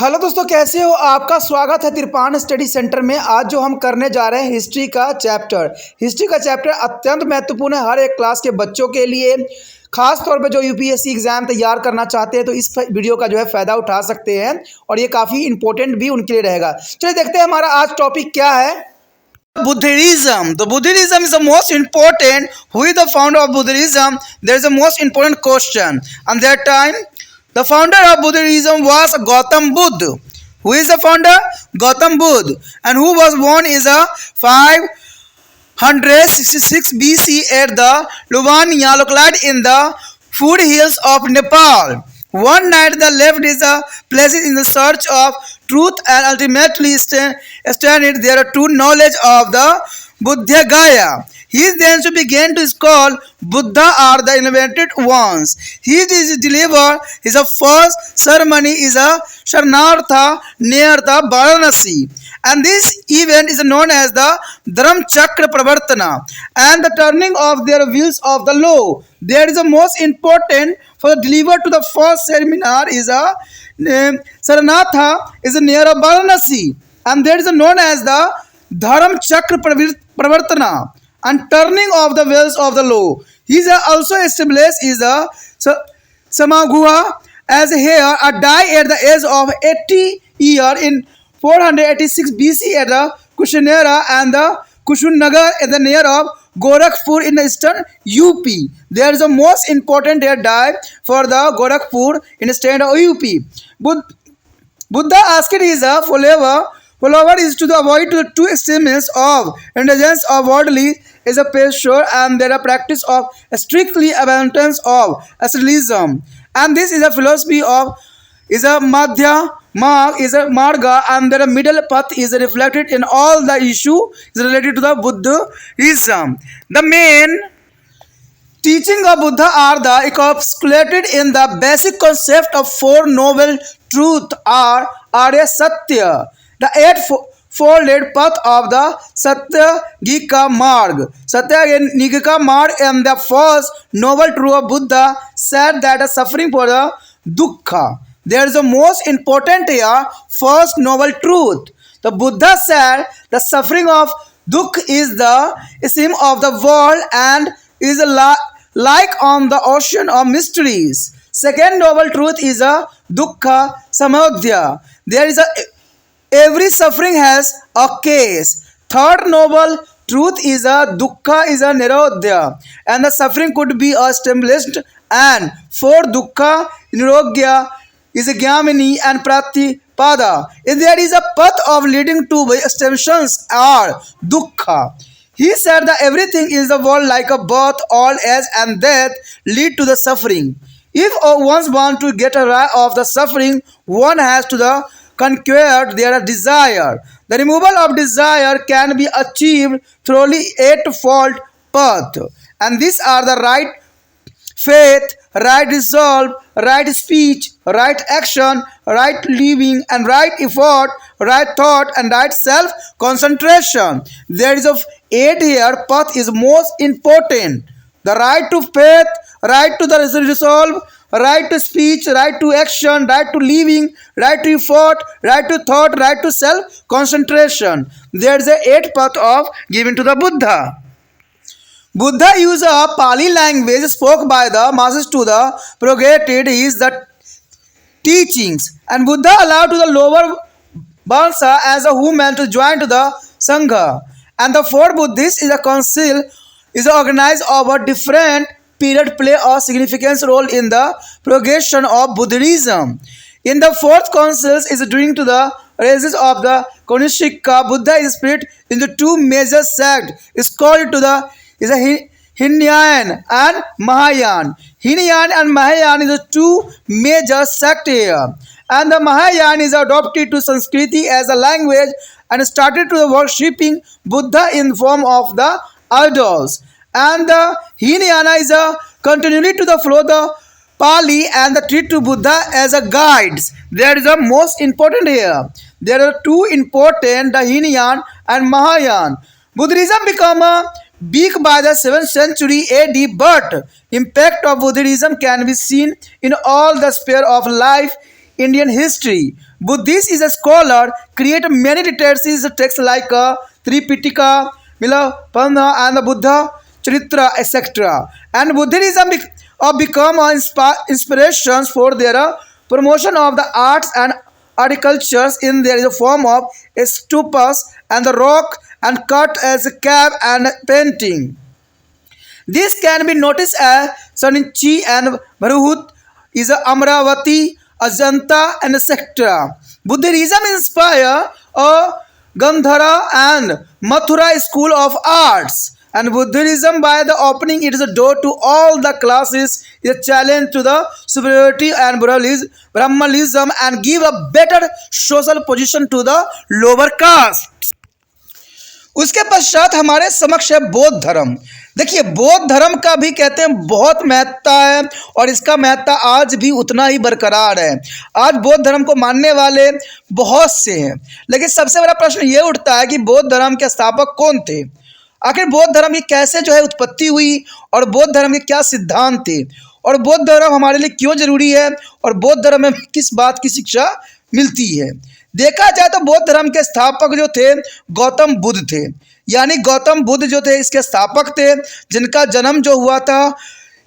Hello दोस्तों, कैसे हो? आपका स्वागत है तिरपान स्टडी सेंटर में। आज जो हम करने जा रहे हैं हिस्ट्री का चैप्टर अत्यंत महत्वपूर्ण है हर एक क्लास के बच्चों के लिए। खास तौर पे जो यूपीएससी एग्जाम तैयार करना चाहते हैं तो इस वीडियो का जो है फ़ायदा उठा सकते हैं और ये काफ़ी इंपॉर्टेंट भी उनके लिए रहेगा। चलिए देखते हैं हमारा आज टॉपिक क्या है। Buddhism. The Buddhism is the most important. Who is the founder of Buddhism? There is a most important question. And that time, the founder of Buddhism was Gautam Buddha. Who is the founder? Gautam Buddha. And who was born is a 566 BC at the Luvania located in the foothills of Nepal. One night the left is a places in the search of truth and ultimately stand there to knowledge of the Buddha Gaya. He then began to call Buddha are the invented ones. He is delivered his first ceremony is a Sharnartha near the Varanasi. And this event is known as the Dharam Chakra Pravartana and the turning of their wheels of the law. There is the most important for the deliver to the first seminar is a Saranatha is near a Varanasi, and that is known as the Dharam Chakra Pravartana and turning of the wheels of the law. He is also established is a Samaguha as here a die at the age of 80 year in 486 BC at the Kushanera and the Kushinagar at the near of Gorakhpur in the eastern UP. There is a most important die for the Gorakhpur in the state of UP. Buddha asked his follower is to avoid the two extremes of indulgence of worldly is a pleasure and there are practice of strictly abundance of asceticism. And this is a philosophy of is a Madhya Marg is a Marga and the middle path is reflected in all the issue is related to the Buddhism. The main teaching of Buddha are the encapsulated in the basic concept of four noble truths are Arya Satya, the eightfold path of the Satyagika Marg. Satyagika Marg and the first noble truth of Buddha said that suffering for the dukkha. There is the most important here, first noble truth. The Buddha said the suffering of dukkha is the sim of the world and is like on the ocean of mysteries. Second noble truth is a dukkha samadhya. There is a every suffering has a case. Third noble truth is a dukkha is a nirodhya and the suffering could be established. And fourth dukkha nirogya is a Gyamini and Pratipada. If there is a path of leading to extensions are dukkha. He said that everything is the world like a birth, all age and death lead to the suffering. If one wants to get rid of the suffering, one has to conquer their desire. The removal of desire can be achieved through eightfold path. And these are the right faith, right resolve, right speech, right action, right living and right effort, right thought and right self-concentration. There is a eight here path is most important. The right to faith, right to the resolve, right to speech, right to action, right to living, right to effort, right to thought, right to self-concentration. There is a eight path of given to the Buddha. Buddha used a Pali language spoke by the masses to the propagated his the teachings, and Buddha allowed to the lower Balsa as a woman to join to the Sangha. And the fourth Buddhist is a council is organized over different period play a significant role in the propagation of Buddhism. In the fourth council is during to the races of the Kanishika. Buddha is split into two major sects. Is called to the is a Hinayan and Mahayana. Hinayan and Mahayana is the two major sects here. And the Mahayana is adopted to Sanskriti as a language and started to the worshipping Buddha in form of the idols. And the Hinayana is a continuity to the flow the Pali and the treat to Buddha as a guides. There is a most important here. There are two important, the Hinayan and Mahayana. Buddhism become a big by the 7th century AD, but impact of Buddhism can be seen in all the sphere of life Indian history. Buddhist is a scholar, create many literary texts like Tripitaka, Panda, and the Buddha Charitra, etc. And Buddhism become inspirations for their promotion of the arts and agricultures in their form of stupas and the rock and cut as a cave and painting. This can be noticed as Saninchi and Bharhut is Amravati, Ajanta, and etc. Buddhism inspired a Gandhara and Mathura school of arts. And Buddhism, by the opening its door to all the classes, is a challenge to the superiority and Brahmanism and give a better social position to the lower caste. उसके पश्चात हमारे समक्ष है बौद्ध धर्म। देखिए, बौद्ध धर्म का भी कहते हैं बहुत महत्ता है और इसका महत्ता आज भी उतना ही बरकरार है। आज बौद्ध धर्म को मानने वाले बहुत से हैं, लेकिन सबसे बड़ा प्रश्न ये उठता है कि बौद्ध धर्म के स्थापक कौन थे, आखिर बौद्ध धर्म की कैसे उत्पत्ति हुई और बौद्ध धर्म के क्या सिद्धांत थे और बौद्ध धर्म हमारे लिए क्यों जरूरी है और बौद्ध धर्म में किस बात की शिक्षा मिलती है। देखा जाए तो बौद्ध धर्म के स्थापक जो थे गौतम बुद्ध थे, यानी गौतम बुद्ध जो थे इसके स्थापक थे, जिनका जन्म जो हुआ था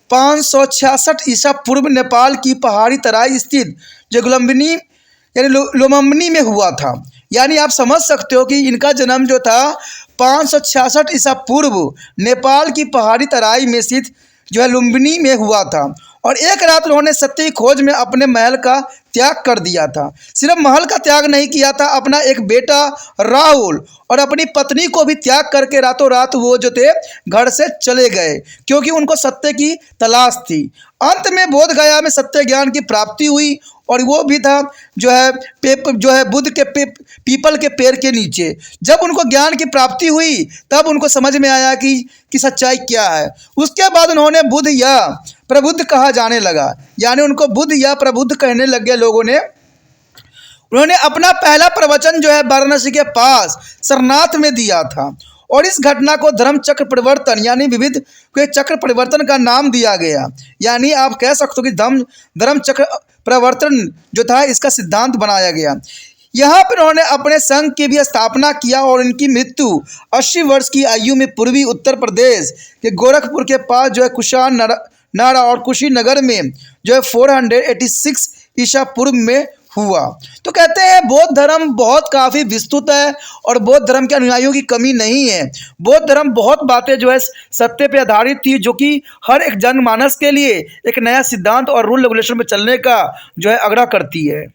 566 ईसा पूर्व नेपाल की पहाड़ी तराई स्थित जो लुम्बिनी यानी लुम्बिनी में हुआ था। यानी आप समझ सकते हो कि इनका जन्म जो था 566 ईसा पूर्व नेपाल की पहाड़ी तराई में स्थित लुम्बिनी में हुआ था और एक रात उन्होंने सत्य की खोज में अपने महल का त्याग कर दिया था। सिर्फ महल का त्याग नहीं किया था, अपना एक बेटा राहुल और अपनी पत्नी को भी त्याग करके रातों रात वो जो थे घर से चले गए, क्योंकि उनको सत्य की तलाश थी। अंत में बोध गया में सत्य ज्ञान की प्राप्ति हुई और वो भी था बुद्ध के पीपल के पेड़ के नीचे। जब उनको ज्ञान की प्राप्ति हुई तब उनको समझ में आया कि सच्चाई क्या है। उसके बाद उन्होंने बुद्ध या प्रबुद्ध कहा जाने लगा, यानी उनको बुद्ध या प्रबुद्ध कहने लग गए लोगों ने। उन्होंने अपना पहला प्रवचन वाराणसी के पास सरनाथ में दिया था और इस घटना को धर्म चक्र परिवर्तन यानी विविध के चक्र परिवर्तन का नाम दिया गया। यानी आप कह सकते हो कि धर्म चक्र परिवर्तन जो था इसका सिद्धांत बनाया गया। यहाँ पर उन्होंने अपने संघ की भी स्थापना किया और इनकी मृत्यु 80 वर्ष की आयु में पूर्वी उत्तर प्रदेश के गोरखपुर के पास कुशान नारा और कुशीनगर में 486 ईसा पूर्व में हुआ। तो कहते हैं बौद्ध धर्म बहुत काफ़ी विस्तृत है और बौद्ध धर्म के अनुयायियों की कमी नहीं है। बौद्ध धर्म बहुत बातें सत्य पे आधारित थी, जो कि हर एक जनमानस के लिए एक नया सिद्धांत और रूल रेगुलेशन पे चलने का आग्रह करती है।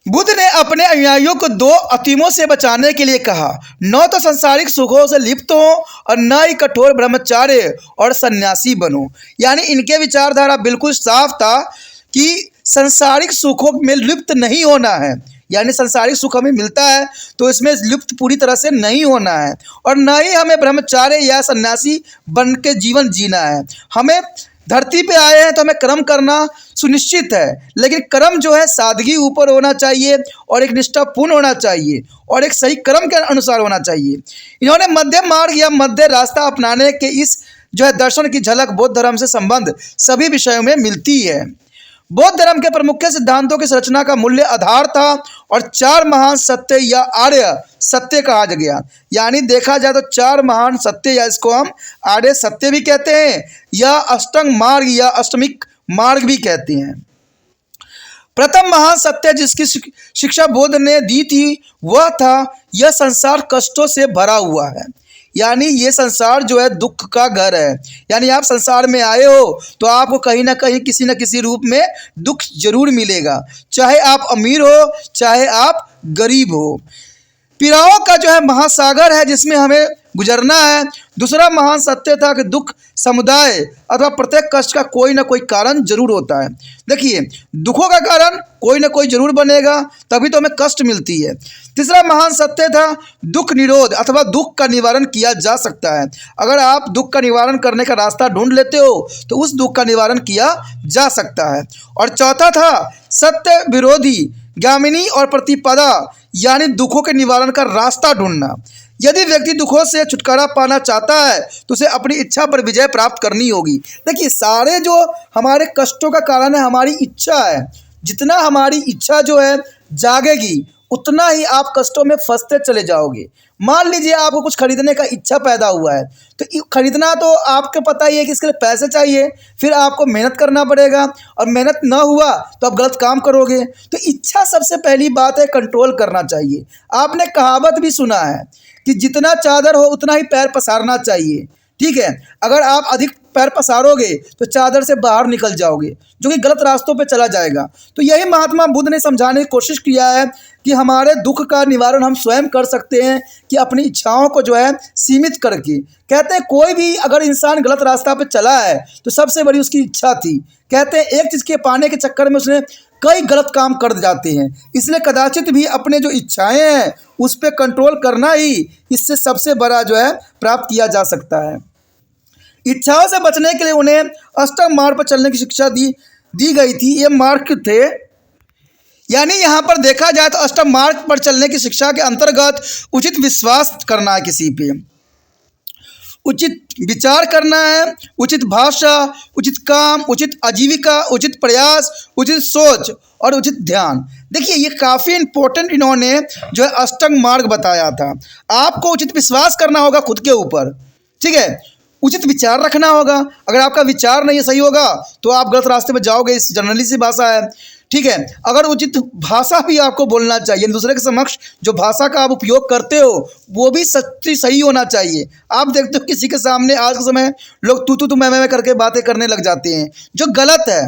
बुद्ध ने अपने अनुयायियों को 2 अतीमों से बचाने के लिए कहा, न तो सांसारिक सुखों से लिप्त हो और न ही कठोर ब्रह्मचार्य और सन्यासी बनो। यानी इनके विचारधारा बिल्कुल साफ था कि सांसारिक सुखों में लिप्त नहीं होना है, यानी सांसारिक सुख हमें मिलता है तो इसमें लिप्त पूरी तरह से नहीं होना है और न ही हमें ब्रह्मचार्य या सन्यासी बन के जीवन जीना है। हमें धरती पे आए हैं तो हमें कर्म करना सुनिश्चित है, लेकिन कर्म सादगी ऊपर होना चाहिए और एक निष्ठापूर्ण होना चाहिए और एक सही कर्म के अनुसार होना चाहिए। इन्होंने मध्यम मार्ग या मध्य रास्ता अपनाने के इस दर्शन की झलक बौद्ध धर्म से संबंध सभी विषयों में मिलती है। बौद्ध धर्म के प्रमुख सिद्धांतों की संरचना का मूल्य आधार था और 4 महान सत्य या आर्य सत्य कहा गया। यानी देखा जाए तो 4 महान सत्य या इसको हम आर्य सत्य भी कहते हैं या अष्टांग मार्ग या अष्टमिक मार्ग भी कहते हैं। प्रथम महान सत्य जिसकी शिक्षा बुद्ध ने दी थी वह था यह संसार कष्टों से भरा हुआ है। यानी ये संसार दुख का घर है। यानी आप संसार में आए हो तो आपको कहीं ना कहीं किसी न किसी रूप में दुख जरूर मिलेगा, चाहे आप अमीर हो चाहे आप गरीब हो। पीड़ाओं का महासागर है जिसमें हमें गुजरना है। दूसरा महान सत्य था कि दुख समुदाय अथवा प्रत्येक कष्ट का कोई ना कोई कारण जरूर होता है। देखिए, दुखों का कारण कोई ना कोई जरूर बनेगा, तभी तो हमें कष्ट मिलती है। तीसरा महान सत्य था दुख निरोध अथवा दुख का निवारण किया जा सकता है। अगर आप दुख का निवारण करने का रास्ता ढूंढ लेते हो तो उस दुख का निवारण किया जा सकता है। और चौथा था सत्य विरोधी ज्ञामिनी और प्रतिपदा, यानी दुखों के निवारण का रास्ता ढूंढना। यदि व्यक्ति दुखों से छुटकारा पाना चाहता है तो उसे अपनी इच्छा पर विजय प्राप्त करनी होगी। देखिए, सारे जो हमारे कष्टों का कारण है हमारी इच्छा है। जितना हमारी इच्छा जो है जागेगी उतना ही आप कष्टों में फंसते चले जाओगे। मान लीजिए आपको कुछ खरीदने का इच्छा पैदा हुआ है, तो खरीदना तो आपको पता ही है कि इसके लिए पैसे चाहिए, फिर आपको मेहनत करना पड़ेगा, और मेहनत ना हुआ तो आप गलत काम करोगे। तो इच्छा सबसे पहली बात है, कंट्रोल करना चाहिए। आपने कहावत भी सुना है कि जितना चादर हो उतना ही पैर पसारना चाहिए। ठीक है, अगर आप अधिक पैर पसारोगे तो चादर से बाहर निकल जाओगे, जो कि गलत रास्तों पे चला जाएगा। तो यही महात्मा बुद्ध ने समझाने की कोशिश किया है कि हमारे दुख का निवारण हम स्वयं कर सकते हैं, कि अपनी इच्छाओं को जो है सीमित करके। कहते हैं कोई भी अगर इंसान गलत रास्ता पे चला है तो सबसे बड़ी उसकी इच्छा थी। कहते हैं एक चीज़ के पाने के चक्कर में उसने कई गलत काम कर जाते हैं। इसलिए कदाचित भी अपने जो इच्छाएं हैं उस पर कंट्रोल करना ही इससे सबसे बड़ा जो है प्राप्त किया जा सकता है। इच्छाओं से बचने के लिए उन्हें अष्टम मार्ग पर चलने की शिक्षा दी गई थी। ये मार्ग थे, यानी यहाँ पर देखा जाए तो अष्टम मार्ग पर चलने की शिक्षा के अंतर्गत उचित विश्वास करना है किसी पे, उचित विचार करना है, उचित भाषा, उचित काम, उचित आजीविका, उचित प्रयास, उचित सोच और उचित ध्यान। देखिए ये काफ़ी इम्पोर्टेंट इन्होंने जो है अष्टांग मार्ग बताया था। आपको उचित विश्वास करना होगा खुद के ऊपर, ठीक है। उचित विचार रखना होगा, अगर आपका विचार नहीं सही होगा तो आप गलत रास्ते पर जाओगे, इस जनरली सी भाषा है, ठीक है। अगर उचित भाषा भी आपको बोलना चाहिए, दूसरे के समक्ष जो भाषा का आप उपयोग करते हो वो भी सच्ची सही होना चाहिए। आप देखते हो किसी के सामने आज के समय लोग तू मैं करके बातें करने लग जाते हैं, जो गलत है।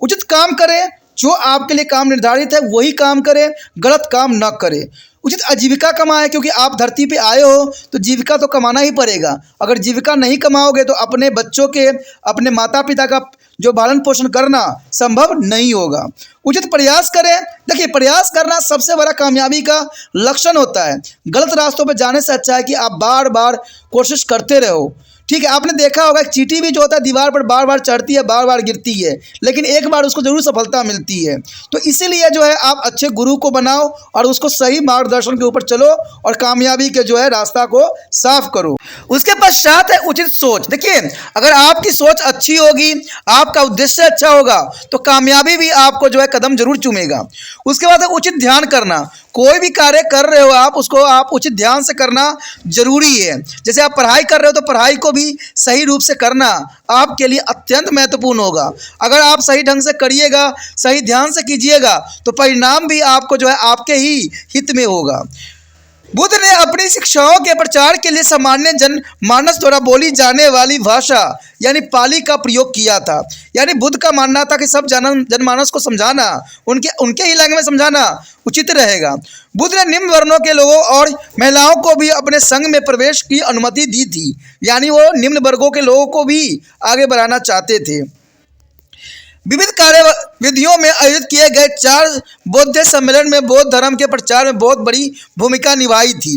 उचित काम करें, जो आपके लिए काम निर्धारित है वही काम करें, गलत काम न करें। उचित आजीविका कमाएं, क्योंकि आप धरती पे आए हो तो जीविका तो कमाना ही पड़ेगा। अगर जीविका नहीं कमाओगे तो अपने बच्चों के, अपने माता पिता का जो पालन पोषण करना संभव नहीं होगा। उचित प्रयास करें। देखिए प्रयास करना सबसे बड़ा कामयाबी का लक्षण होता है। गलत रास्तों पर जाने से अच्छा है कि आप बार बार कोशिश करते रहो, ठीक है। आपने देखा होगा चींटी भी जो होता है दीवार पर बार बार चढ़ती है, बार बार गिरती है, लेकिन एक बार उसको जरूर सफलता मिलती है। तो इसीलिए जो है आप अच्छे गुरु को बनाओ और उसको सही मार्गदर्शन के ऊपर चलो और कामयाबी के जो है रास्ता को साफ करो। उसके पश्चात है उचित सोच। देखिए अगर आपकी सोच अच्छी होगी, आपका उद्देश्य अच्छा होगा तो कामयाबी भी आपको जो है कदम जरूर चूमेगा। उसके बाद है उचित ध्यान करना। कोई भी कार्य कर रहे हो आप, उसको आप उचित ध्यान से करना जरूरी है। जैसे आप पढ़ाई कर रहे हो तो पढ़ाई को भी सही रूप से करना आपके लिए अत्यंत महत्वपूर्ण होगा। अगर आप सही ढंग से करिएगा, सही ध्यान से कीजिएगा तो परिणाम भी आपको जो है आपके ही हित में होगा। बुद्ध ने अपनी शिक्षाओं के प्रचार के लिए सामान्य जनमानस द्वारा बोली जाने वाली भाषा यानी पाली का प्रयोग किया था। यानी बुद्ध का मानना था कि सब जनमानस को समझाना, उनके ही लैंग्वेज में समझाना उचित रहेगा। बुद्ध ने निम्न वर्णों के लोगों और महिलाओं को भी अपने संघ में प्रवेश की अनुमति दी थी। यानी वो निम्न वर्गों के लोगों को भी आगे बढ़ाना चाहते थे। विविध कार्यविधियों में आयोजित किए गए 4 बौद्ध सम्मेलन में बौद्ध धर्म के प्रचार में बहुत बड़ी भूमिका निभाई थी।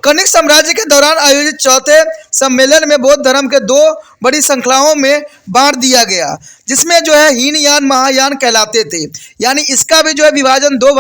कनिष्क साम्राज्य के दौरान आयोजित चौथे सम्मेलन में बौद्ध धर्म के 2 बड़ी श्रृंखलाओं में बांट दिया गया, जिसमें जो है हीनयान महायान कहलाते थे। यानी इसका भी जो है विभाजन 2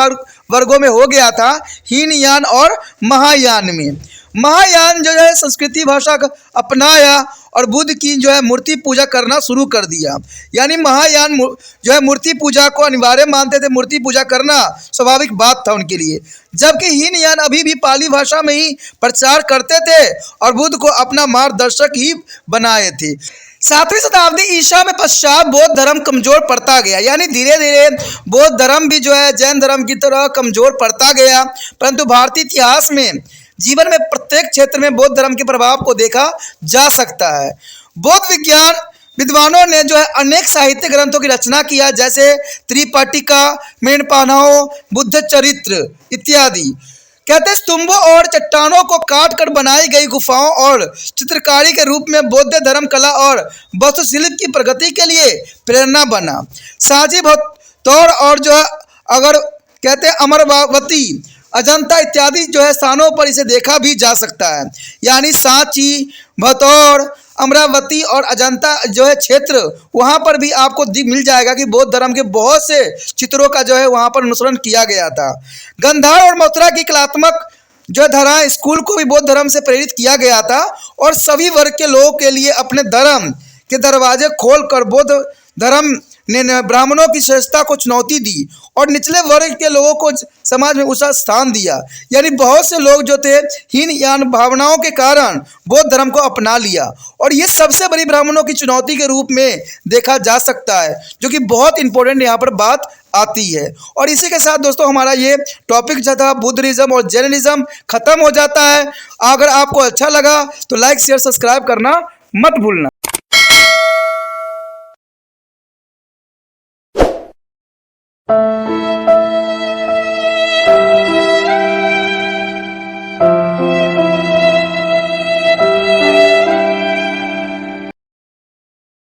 वर्गों में हो गया था, हीनयान और महायान में। महायान जो है संस्कृति भाषा का अपनाया और बुद्ध की जो है मूर्ति पूजा करना शुरू कर दिया। यानी महायान जो है मूर्ति पूजा को अनिवार्य मानते थे, मूर्ति पूजा करना स्वाभाविक बात था उनके लिए। जबकि हीनयान अभी भी पाली भाषा में ही प्रचार करते थे और बुद्ध को अपना मार्गदर्शक ही बनाए थे। 7वीं शताब्दी ईसा में पश्चात बौद्ध धर्म कमजोर पड़ता गया। यानी धीरे धीरे बौद्ध धर्म भी जो है जैन धर्म की तरह कमजोर पड़ता गया। परंतु भारतीय इतिहास में जीवन में प्रत्येक क्षेत्र में बौद्ध धर्म के प्रभाव को देखा जा सकता है। बौद्ध विज्ञान विद्वानों ने जो है अनेक साहित्य ग्रंथों की रचना किया, जैसे त्रिपिटका, मेणपानहो, बुद्ध चरित्र इत्यादि। कहते स्तंभों और चट्टानों को काट कर बनाई गई गुफाओं और चित्रकारी के रूप में बौद्ध धर्म कला और वास्तुशिल्प की प्रगति के लिए प्रेरणा बना। सांची भौतौड़ और जो है अगर कहते हैं अमरावती, अजंता इत्यादि जो है स्थानों पर इसे देखा भी जा सकता है। यानी सांची, भौतौड़, अमरावती और अजंता जो है क्षेत्र, वहाँ पर भी आपको मिल जाएगा कि बौद्ध धर्म के बहुत से चित्रों का जो है वहाँ पर अनुसरण किया गया था। गंधार और मथुरा की कलात्मक जो धाराएं स्कूल को भी बौद्ध धर्म से प्रेरित किया गया था और सभी वर्ग के लोगों के लिए अपने धर्म के दरवाजे खोलकर बौद्ध धर्म ने ब्राह्मणों की श्रेष्ठता को चुनौती दी और निचले वर्ग के लोगों को समाज में ऊंचा स्थान दिया। यानी बहुत से लोग जो थे हीनयान भावनाओं के कारण बौद्ध धर्म को अपना लिया, और ये सबसे बड़ी ब्राह्मणों की चुनौती के रूप में देखा जा सकता है, जो कि बहुत इंपॉर्टेंट यहाँ पर बात आती है। और इसी के साथ दोस्तों हमारा ये टॉपिक जो था बुद्धिज्म और जैनिज्म खत्म हो जाता है। अगर आपको अच्छा लगा तो लाइक शेयर सब्सक्राइब करना मत भूलना।